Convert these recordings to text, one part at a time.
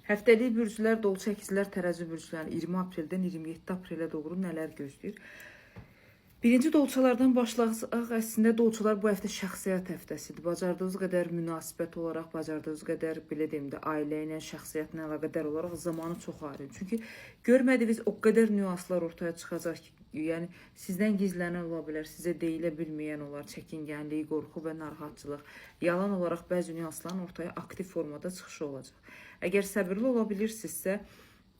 Həftəlik bürclər, dolçu əkizlər, tərəzi bürcləri 20 apreldən 27 aprelə doğru nələr gözləyir? Birinci dolçalardan başlayaq. Əslində dolçalar bu həftə şəxsiyyət həftəsidir. Bacardığınız qədər münasibət olaraq, bacardığınız qədər belə deyim də ailə ilə, şəxsiyyətlə əlaqədar olaraq zamanı çox ayırın. Çünki görmədiyiniz o qədər nüanslar ortaya çıxacaq ki, yəni sizdən gizlənən ola bilər, sizə deyilə bilməyən olar, çəkingənlik, qorxu və narahatçılıq. Yalan olaraq bəzi nüansların ortaya aktiv formada çıxışı olacaq. Əgər səbirli ola bilirsinizsə,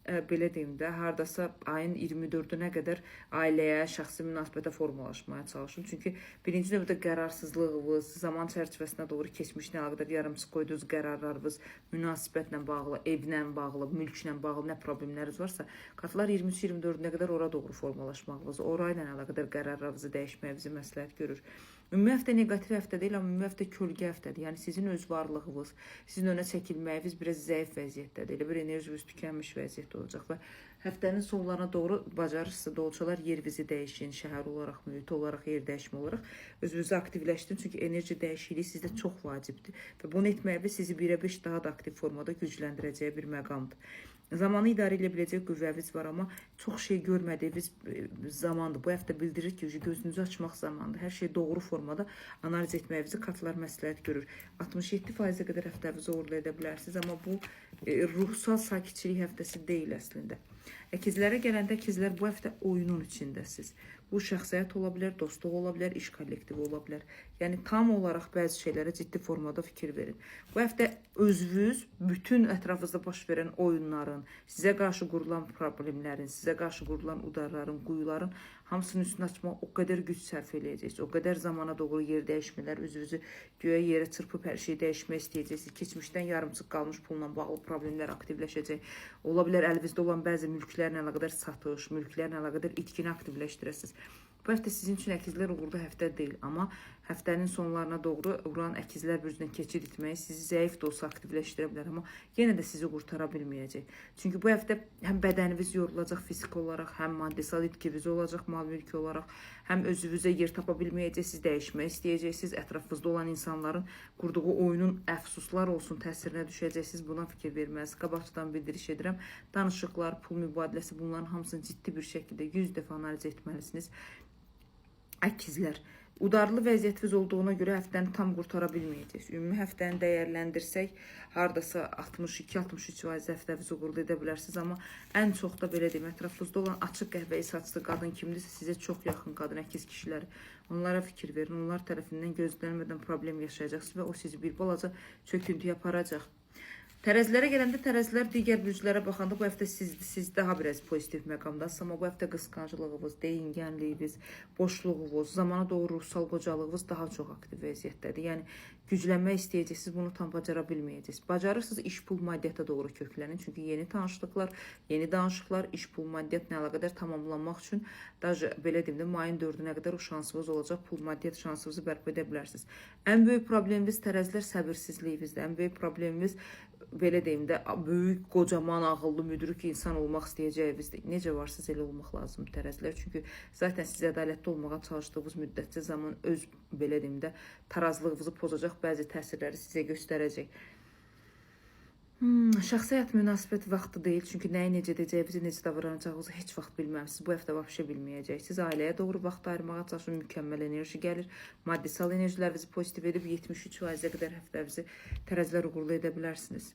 belə deyim də, hardasa ayın 24-ünə qədər ailəyə, şəxsi münasibətə formalaşmaya çalışın. Çünki birinci növbədə qərarsızlığınız, zaman çərçivəsinə doğru keçmişlə əlaqədar yarımçıq qoyduğunuz qərarlarınız, münasibətlə bağlı, evlə bağlı, mülklə bağlı nə problemləriniz varsa, kartlar 23-24-nə qədər ora doğru formalaşmağınızı, orayla əlaqədar qərarlarınızı dəyişməyinizi məsləhət görür. Ümumi həftə negativ həftə deyil, amma ümumi həftə kölgə həftədir. Yəni sizin öz varlığınız, sizin önə çəkilməyiniz biraz zəif vəziyyətdədir. Elə bir enerjiniz tükənmiş vəziyyətdə olacaq və həftənin sonlarına doğru bacarırsınız dolçalar yerinizi dəyişin, şəhər olaraq, mühit olaraq, yer dəyişmə olaraq özünüzü aktivləşdirin. Çünki enerji dəyişikliyi sizdə çox vacibdir və bunu etməyə sizi 1-ə 5 daha da aktiv formada gücləndirəcəyi bir məqamdır. Zamanı idarə edə biləcək qüvvəniz var, amma çox şey görmədiyiniz zamandır. Bu həftə bildirir ki, gözünüzü açmaq zamanıdır. Hər şey doğru formada analiz etməyinizi kartlar məsləhət görür. 67%-ə qədər həftənizi uğurlu edə bilərsiniz, amma bu ruhsal sakitçilik həftəsi deyil əslində. Əkizlərə gələndə əkizlər bu həftə oyunun içindəsiniz. Bu şəxsiyyət ola bilər, dostluq ola bilər, iş kollektivi ola bilər. Yəni tam olaraq bəzi şeylərə ciddi formada fikir verin. Bu həftə özünüz bütün ətrafınızda baş verən oyunların, sizə qarşı qurulan problemlərin, sizə qarşı qurulan udarların, quyuların hamısının üstünü açmaq o qədər güc sərf eləyəcəksiniz. O qədər zamana doğru yer dəyişmələr, özünüzü göyə yerə çırpıb hər şeyi dəyişmək istəyəcəksiniz. Keçmişdən yarımçıq qalmış pulla bağlı problemlər aktivləşəcək. Ola bilər əlinizdə olan bəzi mülklərlə əlaqədar satış, mülklərlə əlaqədar itkini aktivləşdirəsiniz. Bu həftə sizin üçün əkizlər uğurlu həftə deyil, amma həftənin sonlarına doğru Uran əkizlər bürcünə keçid etməyi sizi zəif də olsa aktivləşdirə bilər, amma yenə də sizi qurtara bilməyəcək. Çünki bu həftə həm bədəniniz yorulacaq fiziki olaraq, həm maddesal itkiniz olacaq mal mülki olaraq, həm özünüzə yer tapa bilməyəcəksiniz, dəyişmək istəyəcəksiniz, ətrafınızda olan insanların qurduğu oyunun əfsuslar olsun təsirinə düşəcəksiniz, buna fikir verməlisiniz. Qabaqcadan bildiriş edirəm, danışıqlar, pul mübadiləsi bunların hamısını ciddi bir şəkildə 100 dəfə analiz etməlisiniz. Əkizlər, udarlı vəziyyətiniz olduğuna görə həftəni tam qurtara bilməyəcəksiniz. Ümumi həftəni dəyərləndirsək, hardasa 62-63% həftənizi uğurlu edə bilərsiniz, amma ən çox da belə deyim, ətrafınızda olan açıq qəhvəyi saçlı qadın kimdirsə, sizə çox yaxın qadın, əkiz kişiləri, onlara fikir verin, onlar tərəfindən gözlənilmədən problem yaşayacaqsınız və o sizi bir balaca çöküntüyə aparacaq. Tərəzilərə gələndə tərəzilər digər bürclərə baxanda bu həftə siz daha biraz pozitiv məqamdasınız, amma bu həftə qısqanclığınız, deyingənliyiniz, boşluğunuz, zamana doğru ruhsal qocalığınız daha çox aktiv vəziyyətdədir. Yəni güclənmək istəyəcəksiniz, bunu tam bacara bilməyəcəksiniz. Bacarırsınız iş, pul, maddiyyata doğru köklənin. Çünki yeni tanışlıqlar, yeni danışıqlar, iş, pul, maddiyyatla əlaqədar tamamlanmaq üçün belə deyim də mayın 4-ünə qədər o şansınız olacaq. Pul, maddiyyat şansınızı bərpa edə bilərsiniz. Ən böyük problemimiz tərəzilər səbirsizliyinizdir. Ən böyük problemimiz belə deyim də böyük, qocaman, ağıllı, müdrik insan olmaq istəyəcəyinizdir. Necə varsınız elə olmaq lazımdır tərəzilər. Çünki zaten siz ədalətli olmağa çalışdığınız müddətcə zaman öz belə deyim də tarazlığınızı pozacaq bəzi təsirləri sizə göstərəcək. Şəxsi həyat münasibət vaxtı deyil. Çünki nəyi necə edəcəyinizi, necə davranacağınızı heç vaxt bilməmsiniz. Bu həftə vəbşə bilməyəcəksiniz. Ailəyə doğru vaxt ayırmağa çalışın. Mükəmməl enerji gəlir. Maddisal enerjilərinizi pozitiv edib 73%-ə qədər həftənizi tərəzilər uğurlu edə bilərsiniz.